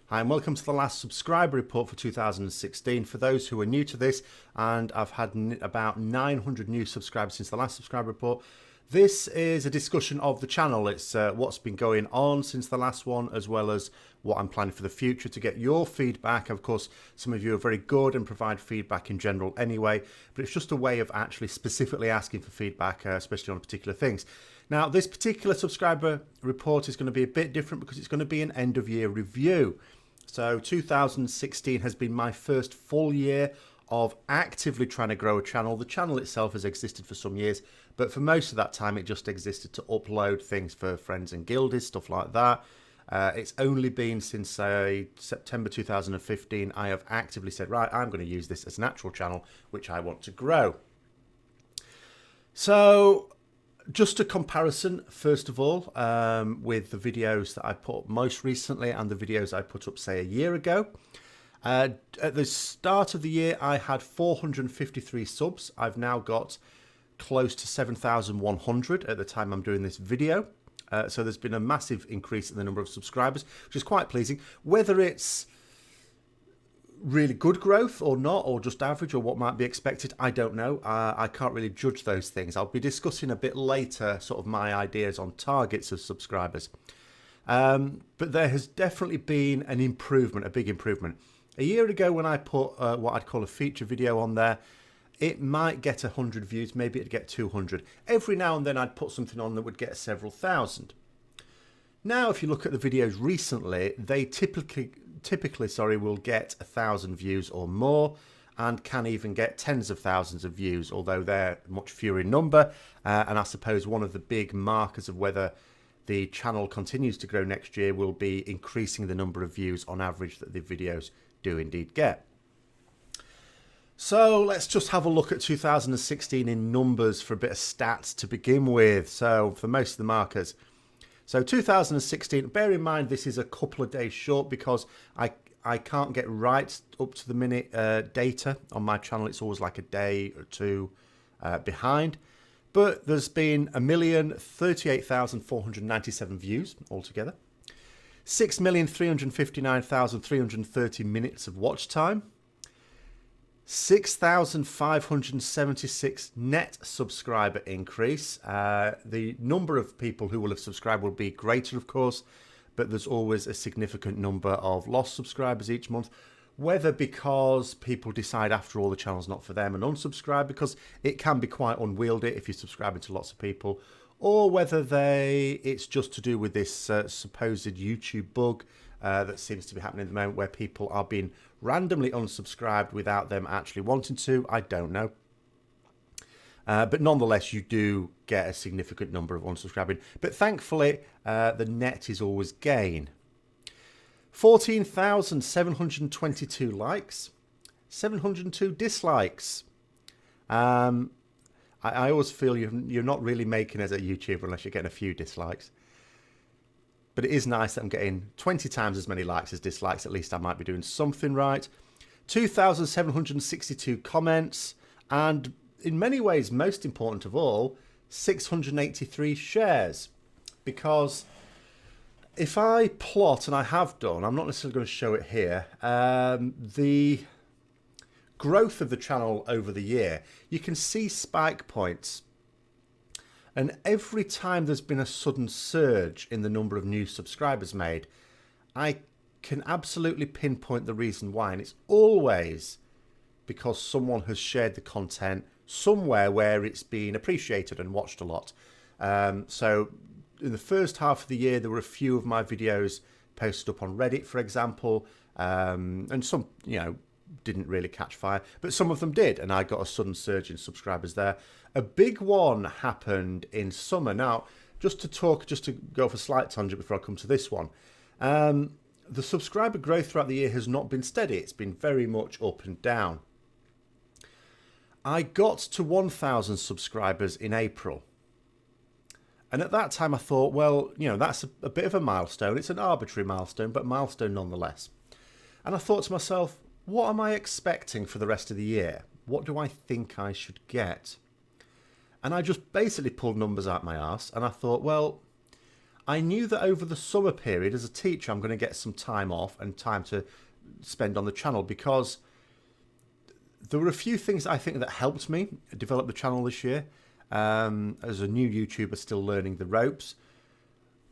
Hi and welcome to the last subscriber report for 2016. For those who are new to this, and I've had about 900 new subscribers since the last subscriber report, this is a discussion of the channel. It's what's been going on since the last one, as well as what I'm planning for the future, to get your feedback. Of course, some of you are very good and provide feedback in general anyway, but it's just a way of actually specifically asking for feedback, especially on particular things. Now, this particular subscriber report is going to be a bit different because it's going to be an end of year review. So 2016 has been my first full year of actively trying to grow a channel. The channel itself has existed for some years, but for most of that time it just existed to upload things for friends and guildies, stuff like that. It's only been since September 2015 I have actively said, right, I'm going to use this as an actual channel which I want to grow. So just a comparison, first of all, with the videos that I put up most recently and the videos I put up, say, a year ago. At the start of the year, I had 453 subs. I've now got close to 7,100 at the time I'm doing this video. So there's been a massive increase in the number of subscribers, which is quite pleasing. Whether it's really good growth or not, or just average, or what might be expected, I don't know. I can't really judge those things. I'll be discussing a bit later sort of my ideas on targets of subscribers. But there has definitely been an improvement, a big improvement. A year ago when I put what I'd call a feature video on there, it might get 100 views, maybe it'd get 200. Every now and then I'd put something on that would get several thousand. Now, if you look at the videos recently, they typically will get 1,000 views or more, and can even get tens of thousands of views, although they're much fewer in number. And I suppose one of the big markers of whether the channel continues to grow next year will be increasing the number of views on average that the videos do indeed get. So let's just have a look at 2016 in numbers for a bit of stats to begin with. So for most of the markers, so 2016, bear in mind this is a couple of days short because I can't get right up to the minute data on my channel. It's always like a day or two behind. But there's been 1,038,497 views altogether. 6,359,330 minutes of watch time. 6,576 net subscriber increase. The number of people who will have subscribed will be greater, of course, but there's always a significant number of lost subscribers each month, whether because people decide after all the channel's not for them and unsubscribe, because it can be quite unwieldy if you're subscribing to lots of people, or whether it's just to do with this supposed YouTube bug that seems to be happening at the moment, where people are being randomly unsubscribed without them actually wanting to. I don't know. But nonetheless, you do get a significant number of unsubscribing. But thankfully, the net is always gain. 14,722 likes, 702 dislikes. I always feel you're not really making as a YouTuber unless you're getting a few dislikes. But it is nice that I'm getting 20 times as many likes as dislikes. At least I might be doing something right. 2,762 comments. And in many ways, most important of all, 683 shares. Because if I plot, and I have done, I'm not necessarily going to show it here, the growth of the channel over the year, you can see spike points. And every time there's been a sudden surge in the number of new subscribers made, I can absolutely pinpoint the reason why. And it's always because someone has shared the content somewhere where it's been appreciated and watched a lot. So in the first half of the year, there were a few of my videos posted up on Reddit, for example, and some, didn't really catch fire, but some of them did, and I got a sudden surge in subscribers there. A big one happened in summer. Now, just to go off a slight tangent before I come to this one, the subscriber growth throughout the year has not been steady. It's been very much up and down. I got to 1,000 subscribers in April. And at that time I thought, well, that's a bit of a milestone. It's an arbitrary milestone, but milestone nonetheless. And I thought to myself, what am I expecting for the rest of the year? What do I think I should get? And I just basically pulled numbers out my arse, and I thought, well, I knew that over the summer period, as a teacher, I'm going to get some time off and time to spend on the channel, because there were a few things I think that helped me develop the channel this year. As a new YouTuber still learning the ropes.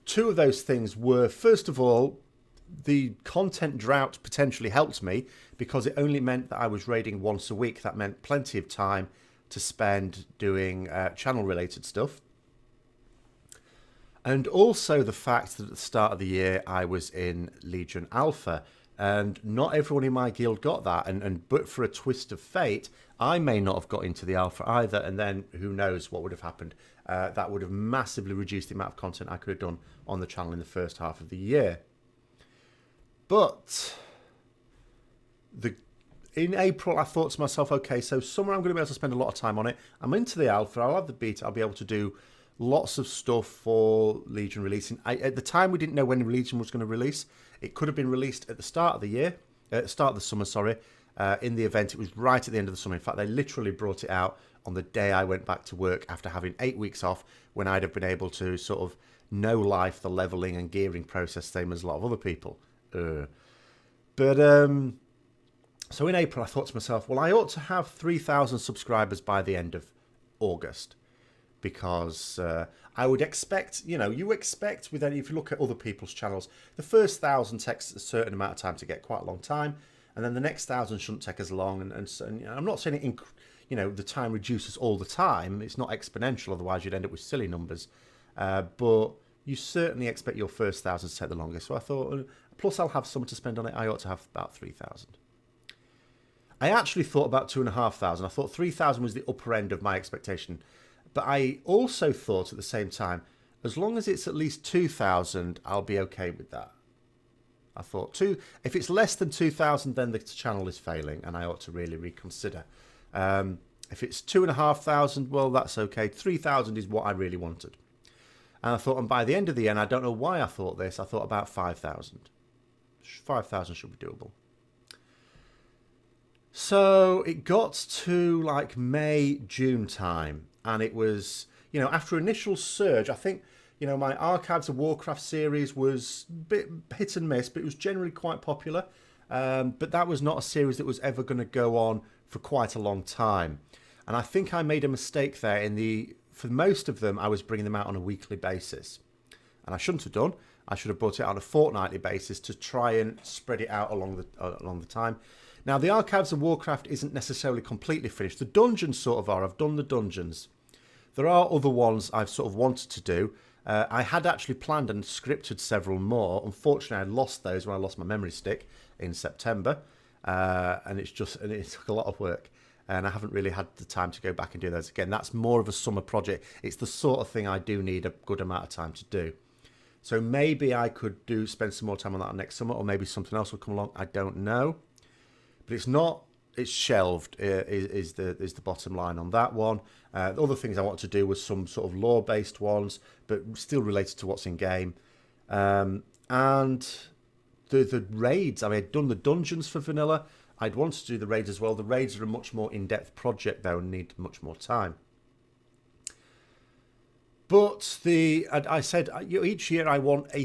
Two of those things were, first of all, the content drought potentially helped me because it only meant that I was raiding once a week. That meant plenty of time to spend doing channel related stuff. And also the fact that at the start of the year I was in Legion Alpha, and not everyone in my guild got that, but for a twist of fate, I may not have got into the Alpha either, and then who knows what would have happened. That would have massively reduced the amount of content I could have done on the channel in the first half of the year. But in April, I thought to myself, okay, so summer I'm going to be able to spend a lot of time on it. I'm into the Alpha, I'll have the beta, I'll be able to do lots of stuff for Legion releasing. At the time, we didn't know when Legion was going to release. It could have been released at the start of the year, at the start of the summer, sorry. In the event, it was right at the end of the summer. In fact, they literally brought it out on the day I went back to work after having 8 weeks off, when I'd have been able to sort of know life, the leveling and gearing process, same as a lot of other people. So in April, I thought to myself, well, I ought to have 3,000 subscribers by the end of August. Because I would expect, you expect with any, if you look at other people's channels, the first 1,000 takes a certain amount of time to get, quite a long time, and then the next 1,000 shouldn't take as long. And I'm not saying the time reduces all the time. It's not exponential, otherwise you'd end up with silly numbers. But you certainly expect your first 1,000 to take the longest. So I thought, plus I'll have summer to spend on it, I ought to have about 3,000. I actually thought about 2,500. I thought 3,000 was the upper end of my expectation. But I also thought at the same time, as long as it's at least 2,000, I'll be okay with that. I thought, if it's less than 2,000, then the channel is failing, and I ought to really reconsider. If it's 2,500, well, that's okay. 3,000 is what I really wanted. And I thought, and by the end of the year, and I don't know why I thought this, I thought about 5,000. 5,000 should be doable. So it got to like May, June time. And it was, after initial surge, I think, my Archives of Warcraft series was a bit hit and miss, but it was generally quite popular. But that was not a series that was ever going to go on for quite a long time. And I think I made a mistake there for most of them, I was bringing them out on a weekly basis. And I shouldn't have done. I should have brought it out on a fortnightly basis to try and spread it out along the time. Now, the Archives of Warcraft isn't necessarily completely finished. The dungeons sort of are. I've done the dungeons. There are other ones I've sort of wanted to do. I had actually planned and scripted several more. Unfortunately, I lost those when I lost my memory stick in September. And it took a lot of work. And I haven't really had the time to go back and do those again. That's more of a summer project. It's the sort of thing I do need a good amount of time to do. So maybe I could spend some more time on that next summer, or maybe something else will come along. I don't know. But it's shelved is the bottom line on that one. The other things I wanted to do was some sort of lore-based ones, but still related to what's in game. And the raids, I mean, I'd done the dungeons for vanilla. I'd wanted to do the raids as well. The raids are a much more in-depth project, though, and need much more time. But I said, each year I want a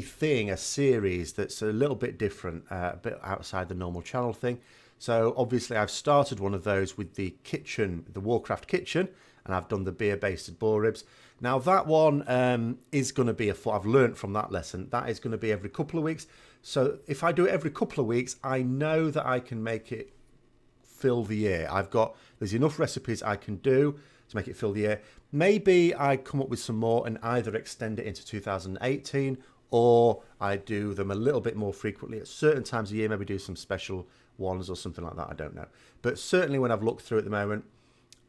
series that's a little bit different, a bit outside the normal channel thing. So obviously I've started one of those with the kitchen, the Warcraft kitchen, and I've done the beer-basted boar ribs. Now that one is going to be I've learnt from that lesson, that is going to be every couple of weeks. So if I do it every couple of weeks, I know that I can make it fill the year. There's enough recipes I can do to make it fill the year. Maybe I come up with some more and either extend it into 2018, or I do them a little bit more frequently at certain times of the year, maybe do some special ones or something like that, I don't know. But certainly when I've looked through at the moment,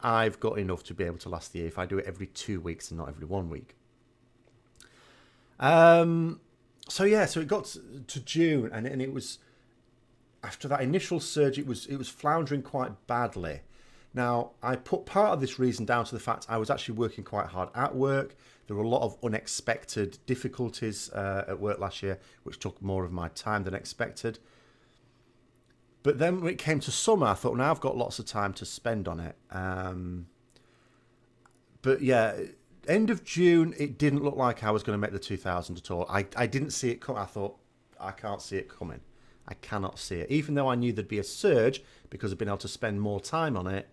I've got enough to be able to last the year if I do it every 2 weeks and not every 1 week. So it got to June, and it was, after that initial surge, it was floundering quite badly. Now, I put part of this reason down to the fact I was actually working quite hard at work. There were a lot of unexpected difficulties at work last year, which took more of my time than expected. But then when it came to summer, I thought, now I've got lots of time to spend on it. But yeah, End of June, it didn't look like I was going to make the 2,000 at all. I didn't see it come. I thought, I can't see it coming. I cannot see it. Even though I knew there'd be a surge because I'd been able to spend more time on it,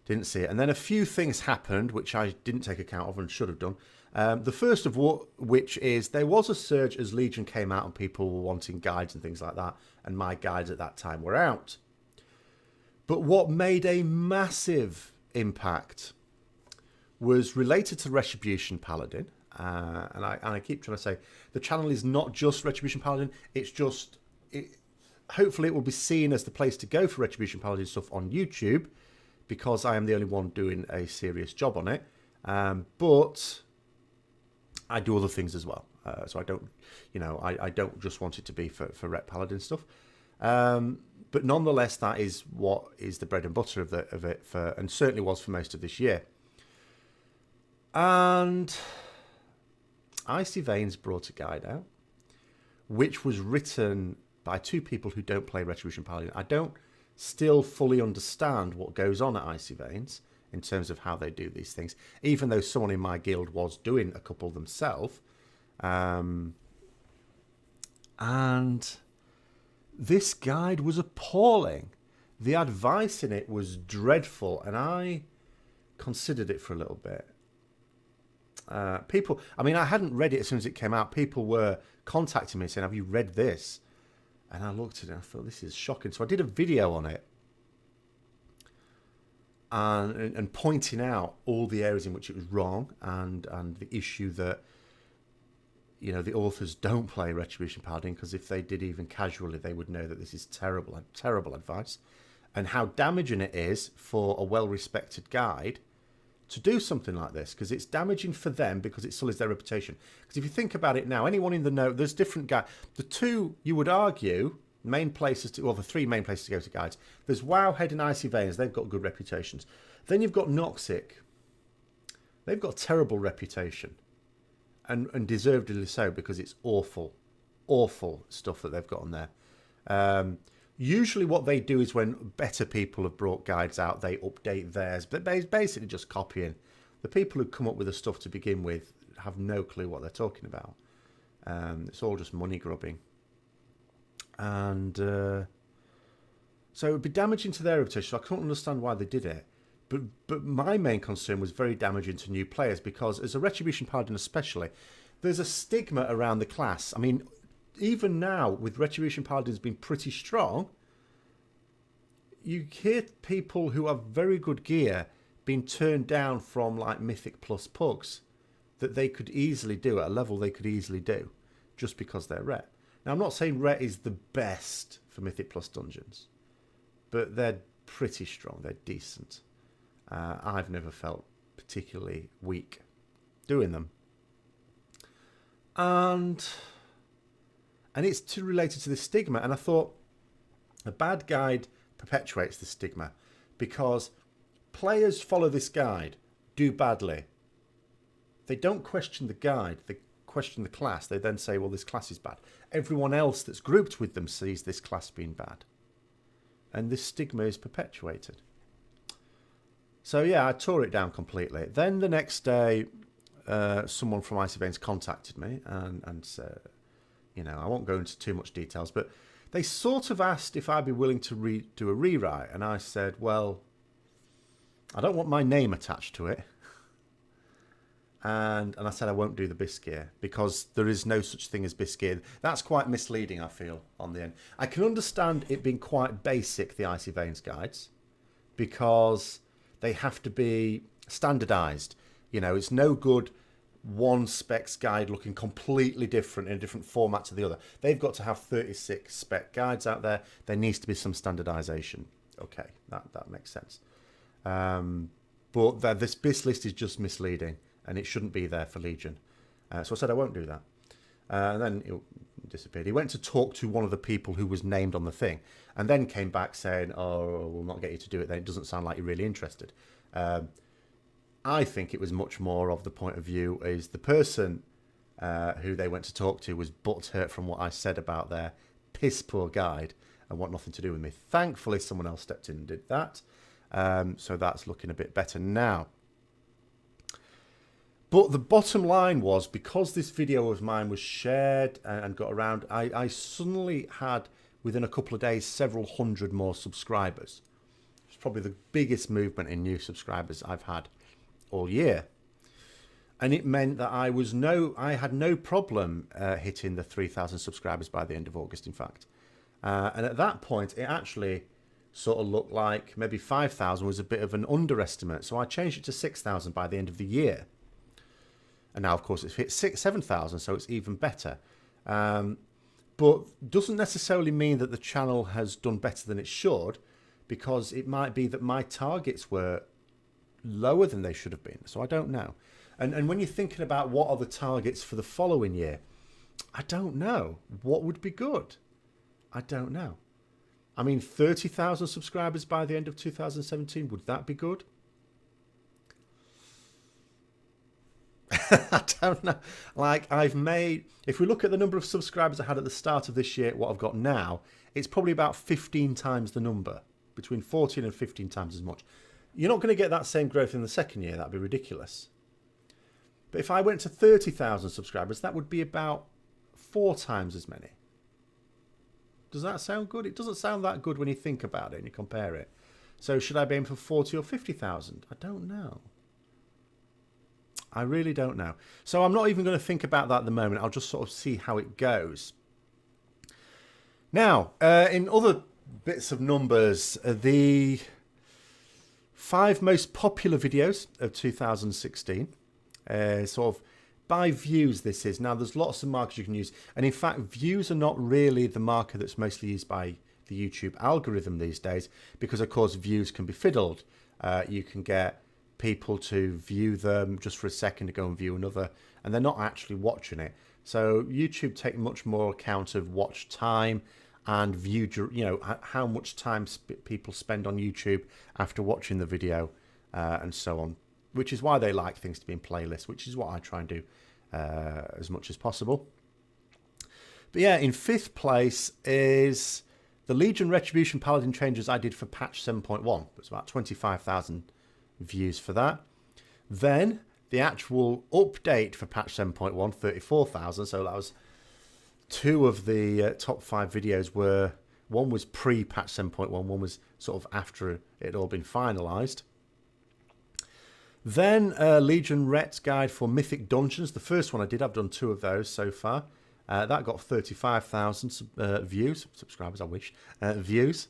didn't see it. And then a few things happened, which I didn't take account of and should have done. The first of which is there was a surge as Legion came out and people were wanting guides and things like that. And my guides at that time were out. But what made a massive impact was related to Retribution Paladin. And I keep trying to say the channel is not just Retribution Paladin. It's just, hopefully it will be seen as the place to go for Retribution Paladin stuff on YouTube, because I am the only one doing a serious job on it. But I do other things as well. So I don't, I don't just want it to be for Rep Paladin stuff. But nonetheless, that is what is the bread and butter of it and certainly was for most of this year. And Icy Veins brought a guide out, which was written by two people who don't play Retribution Paladin. I don't still fully understand what goes on at Icy Veins in terms of how they do these things, even though someone in my guild was doing a couple themselves. And this guide was appalling. The advice in it was dreadful, and I considered it for a little bit. People, I mean, I hadn't read it as soon as it came out. People were contacting me saying, have you read this? And I looked at it and I thought, this is shocking. So I did a video on it and pointing out all the areas in which it was wrong and the issue that, the authors don't play Retribution Paladin, because if they did even casually, they would know that this is terrible advice, and how damaging it is for a well-respected guide to do something like this, because it's damaging for them because it sullies their reputation. Because if you think about it now, anyone in the know, there's different guides. The two, you would argue, the three main places to go to guides. There's Wowhead and Icy Veins. They've got good reputations. Then you've got Noxic. They've got a terrible reputation. And deservedly so, because it's awful stuff that they've got on there. Usually what they do is when better people have brought guides out, they update theirs. But basically just copying. The people who come up with the stuff to begin with have no clue what they're talking about. It's all just money grubbing. And so it would be damaging to their reputation. So I couldn't understand why they did it. But my main concern was very damaging to new players, because as a Retribution Paladin especially, there's a stigma around the class. I mean, even now, with Retribution Paladins being pretty strong, you hear people who have very good gear being turned down from like Mythic Plus pugs that they could easily do at a level they could easily do just because they're Ret. Now, I'm not saying Ret is the best for Mythic Plus dungeons, but they're pretty strong. They're decent. I've never felt particularly weak doing them. And it's related to this stigma. And I thought a bad guide perpetuates the stigma, because players follow this guide, do badly. They don't question the guide. They question the class. They then say, well, this class is bad. Everyone else that's grouped with them sees this class being bad. And this stigma is perpetuated. So, yeah, I tore it down completely. Then the next day, someone from Icy Veins contacted me and said, I won't go into too much details, but they sort of asked if I'd be willing to do a rewrite. And I said, well, I don't want my name attached to it. And I said I won't do the Bisgear, because there is no such thing as Bisgear. That's quite misleading, I feel, on the end. I can understand it being quite basic, the Icy Veins guides, because they have to be standardized. It's no good one specs guide looking completely different in a different format to the other. They've got to have 36 spec guides out there. There needs to be some standardization. Okay, that makes sense. But this BIS list is just misleading, and it shouldn't be there for Legion. So I said I won't do that. And then it disappeared. He went to talk to one of the people who was named on the thing, and then came back saying, oh, we'll not get you to do it then. It doesn't sound like you're really interested. I think it was much more of the point of view is the person who they went to talk to was butthurt from what I said about their piss poor guide and want nothing to do with me. Thankfully, someone else stepped in and did that. So that's looking a bit better now. But the bottom line was, because this video of mine was shared and got around, I suddenly had, within a couple of days, several hundred more subscribers. It's probably the biggest movement in new subscribers I've had all year. And it meant that I had no problem hitting the 3,000 subscribers by the end of August, in fact. And at that point, it actually sort of looked like maybe 5,000 was a bit of an underestimate. So I changed it to 6,000 by the end of the year. And now, of course, it's hit 7,000, so it's even better. But doesn't necessarily mean that the channel has done better than it should, because it might be that my targets were lower than they should have been. So I don't know. And when you're thinking about what are the targets for the following year, I don't know. What would be good? I don't know. I mean, 30,000 subscribers by the end of 2017, would that be good? I don't know. Like, if we look at the number of subscribers I had at the start of this year, what I've got now, it's probably about 15 times the number, between 14 and 15 times as much. You're not going to get that same growth in the second year. That'd be ridiculous. But if I went to 30,000 subscribers, that would be about 4 times as many. Does that sound good? It doesn't sound that good when you think about it and you compare it. So should I be aiming for 40 or 50,000? I don't know. I really don't know. So I'm not even going to think about that at the moment. I'll just sort of see how it goes. Now, in other bits of numbers, the 5 most popular videos of 2016, sort of by views this is. Now, there's lots of markers you can use. And in fact, views are not really the marker that's mostly used by the YouTube algorithm these days, because, of course, views can be fiddled. You can get people to view them just for a second to go and view another, and they're not actually watching it. So YouTube take much more account of watch time and view, you know, how much time people spend on YouTube after watching the video, and so on, which is why they like things to be in playlists, which is what I try and do as much as possible. But yeah, in 5th place is the Legion Retribution Paladin changes I did for patch 7.1. It's about 25,000 views for that. Then the actual update for patch 7.1, 34,000. So that was 2 of the top 5 videos were, one was pre-patch 7.1, one was sort of after it had all been finalized. Then Legion Ret's guide for Mythic Dungeons. The first one I did, I've done 2 of those so far. That got 35,000 views, subscribers I wish, views.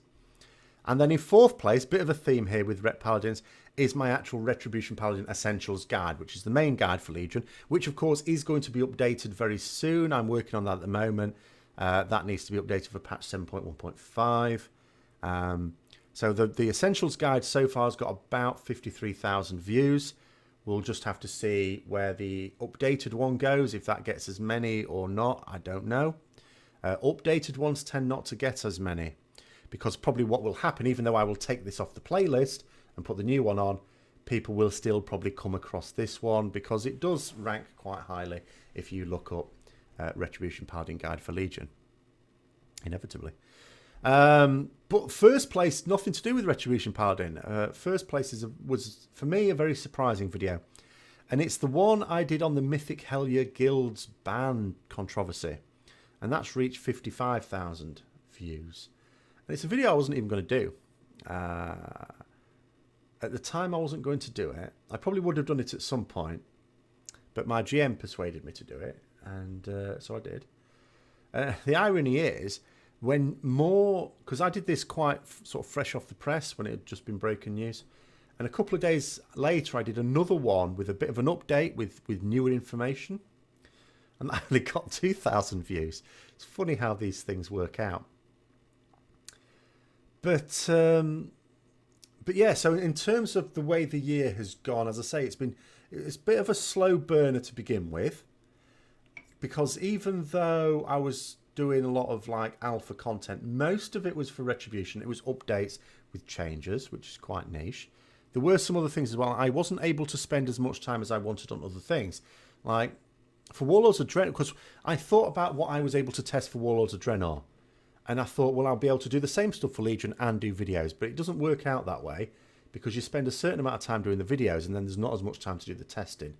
And then in 4th place, bit of a theme here with Ret Paladins, is my actual Retribution Paladin Essentials guide, which is the main guide for Legion, which of course is going to be updated very soon. I'm working on that at the moment. That needs to be updated for patch 7.1.5. So the Essentials guide so far has got about 53,000 views. We'll just have to see where the updated one goes, if that gets as many or not, I don't know. Updated ones tend not to get as many, because probably what will happen, even though I will take this off the playlist and put the new one on, people will still probably come across this one, because it does rank quite highly if you look up Retribution Paladin Guide for Legion, inevitably. But first place, nothing to do with Retribution Paladin. First place was, for me, a very surprising video. And it's the one I did on the Mythic Hellier Guild's ban controversy. And that's reached 55,000 views. And it's a video I wasn't even going to do. At the time, I wasn't going to do it. I probably would have done it at some point. But my GM persuaded me to do it. And so I did. The irony is, when more, because I did this quite sort of fresh off the press when it had just been breaking news, and a couple of days later I did another one with a bit of an update with newer information, and that only got 2,000 views. It's funny how these things work out. But yeah, so in terms of the way the year has gone, as I say, it's a bit of a slow burner to begin with, because even though I was doing a lot of like alpha content, most of it was for Retribution. It was updates with changes, which is quite niche. There were some other things as well. I wasn't able to spend as much time as I wanted on other things, like for Warlords of Draenor, because I thought about what I was able to test for Warlords of Draenor, and I thought, well, I'll be able to do the same stuff for Legion and do videos, but it doesn't work out that way, because you spend a certain amount of time doing the videos and then there's not as much time to do the testing.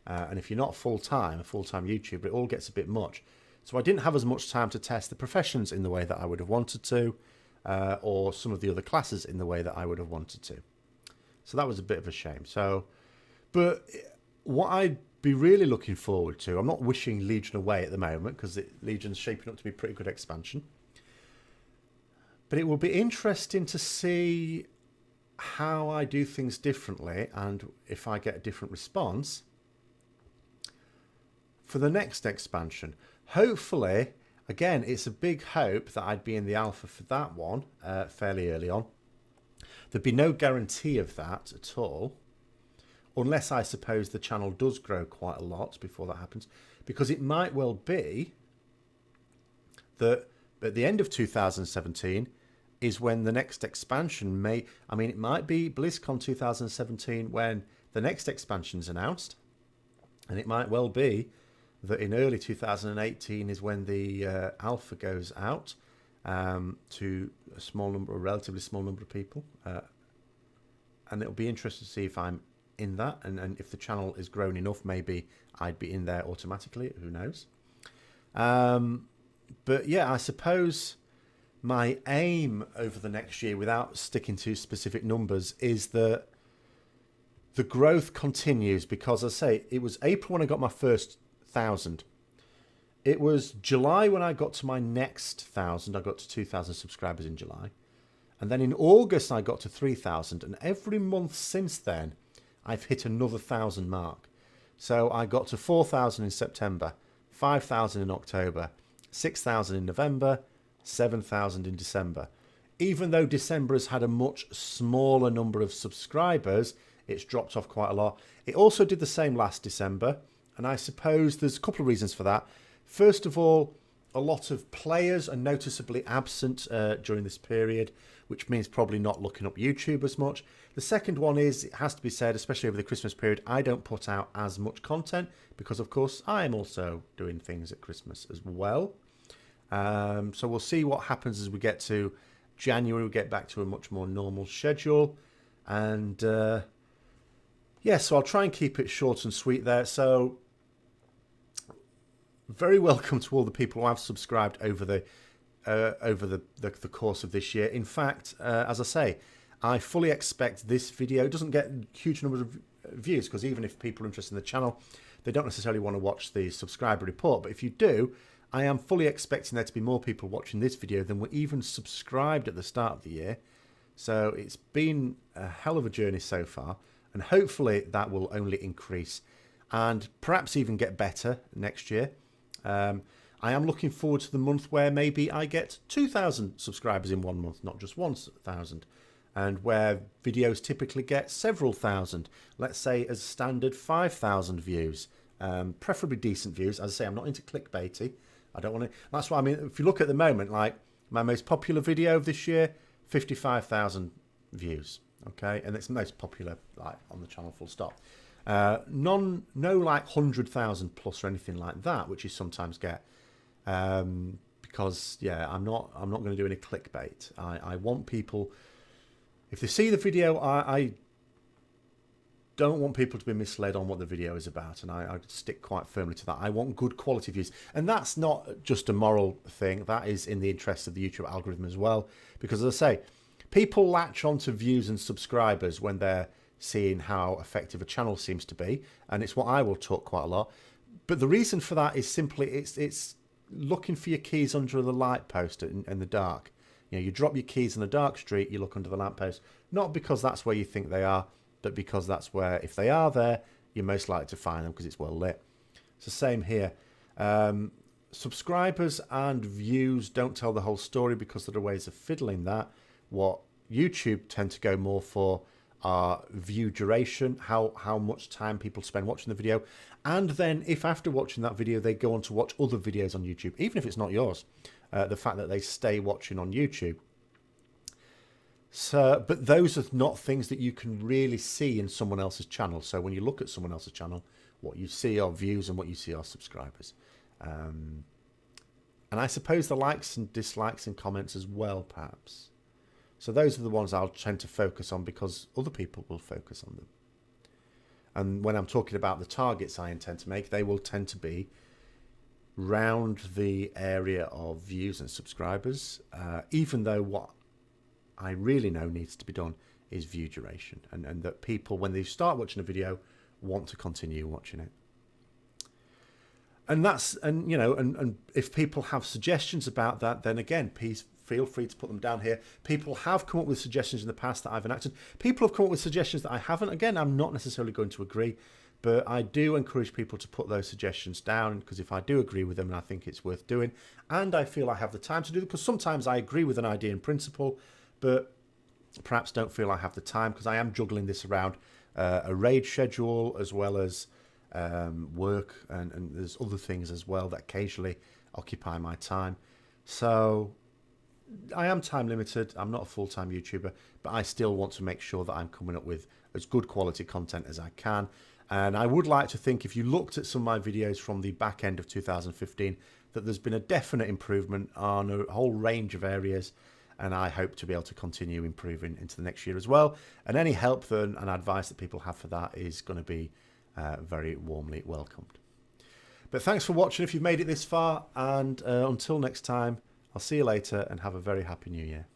And if you're not a full-time YouTuber, it all gets a bit much. So I didn't have as much time to test the professions in the way that I would have wanted to, or some of the other classes in the way that I would have wanted to. So that was a bit of a shame. So, but what I'd be really looking forward to, I'm not wishing Legion away at the moment because Legion's shaping up to be a pretty good expansion. But it will be interesting to see how I do things differently and if I get a different response for the next expansion. Hopefully, again, it's a big hope that I'd be in the alpha for that one fairly early on. There'd be no guarantee of that at all, unless I suppose the channel does grow quite a lot before that happens, because it might well be that at the end of 2017 is when the next expansion may... I mean, it might be BlizzCon 2017 when the next expansion's announced, and it might well be that in early 2018 is when the alpha goes out to a relatively small number of people. And it'll be interesting to see if I'm in that, and if the channel is grown enough, maybe I'd be in there automatically. Who knows? But yeah, I suppose my aim over the next year, without sticking to specific numbers, is that the growth continues, because as I say, it was April when I got my first 1,000. It was July when I got to my next 1,000. I got to 2,000 subscribers in July. And then in August, I got to 3,000. And every month since then, I've hit another 1,000 mark. So I got to 4,000 in September, 5,000 in October, 6,000 in November, 7,000 in December. Even though December has had a much smaller number of subscribers, it's dropped off quite a lot. It also did the same last December. And I suppose there's a couple of reasons for that. First of all, a lot of players are noticeably absent during this period, which means probably not looking up YouTube as much. The second one is, it has to be said, especially over the Christmas period, I don't put out as much content because, of course, I am also doing things at Christmas as well. So we'll see what happens as we get to January. We get back to a much more normal schedule. And yeah, so I'll try and keep it short and sweet there. So very welcome to all the people who have subscribed over the course of this year. In fact, as I say, I fully expect this video, it doesn't get huge numbers of views, because even if people are interested in the channel, they don't necessarily want to watch the subscriber report. But if you do, I am fully expecting there to be more people watching this video than were even subscribed at the start of the year. So it's been a hell of a journey so far, and hopefully that will only increase and perhaps even get better next year. I am looking forward to the month where maybe I get 2,000 subscribers in one month, not just 1,000, and where videos typically get several thousand. Let's say as standard 5,000 views, preferably decent views. As I say, I'm not into clickbaity. I don't want to. That's why, I mean, if you look at the moment, like my most popular video of this year, 55,000 views. Okay, and it's the most popular like on the channel, full stop. No like 100,000 plus or anything like that, which you sometimes get. Because yeah, I'm not going to do any clickbait. I want people, if they see the video, I don't want people to be misled on what the video is about, and I stick quite firmly to that. I want good quality views, and that's not just a moral thing. That is in the interest of the YouTube algorithm as well, because as I say, people latch onto views and subscribers when they're seeing how effective a channel seems to be, and it's what I will talk quite a lot. But the reason for that is simply it's looking for your keys under the light post in the dark. You know, you drop your keys in a dark street, you look under the lamppost, not because that's where you think they are, but because that's where, if they are there, you're most likely to find them because it's well lit. It's the same here. Subscribers and views don't tell the whole story, because there are ways of fiddling that. What YouTube tend to go more for are view duration, how much time people spend watching the video, and then if after watching that video they go on to watch other videos on YouTube, even if it's not yours, the fact that they stay watching on YouTube. So, but those are not things that you can really see in someone else's channel. So when you look at someone else's channel, what you see are views and what you see are subscribers. And I suppose the likes and dislikes and comments as well, perhaps. So those are the ones I'll tend to focus on, because other people will focus on them. And when I'm talking about the targets I intend to make, they will tend to be round the area of views and subscribers, even though what I really know needs to be done is view duration, and that people, when they start watching a video, want to continue watching it. And that's, and you know, and if people have suggestions about that, then again, please feel free to put them down here. People have come up with suggestions in the past that I've enacted. People have come up with suggestions that I haven't. Again, I'm not necessarily going to agree, but I do encourage people to put those suggestions down, because if I do agree with them and I think it's worth doing, and I feel I have the time to do it, because sometimes I agree with an idea in principle, but perhaps don't feel I have the time, because I am juggling this around a raid schedule as well as work, and there's other things as well that occasionally occupy my time. So I am time limited. I'm not a full-time YouTuber, but I still want to make sure that I'm coming up with as good quality content as I can. And I would like to think, if you looked at some of my videos from the back end of 2015, that there's been a definite improvement on a whole range of areas, and I hope to be able to continue improving into the next year as well. And any help and advice that people have for that is going to be very warmly welcomed. But thanks for watching if you've made it this far, and until next time, I'll see you later, and have a very happy new year.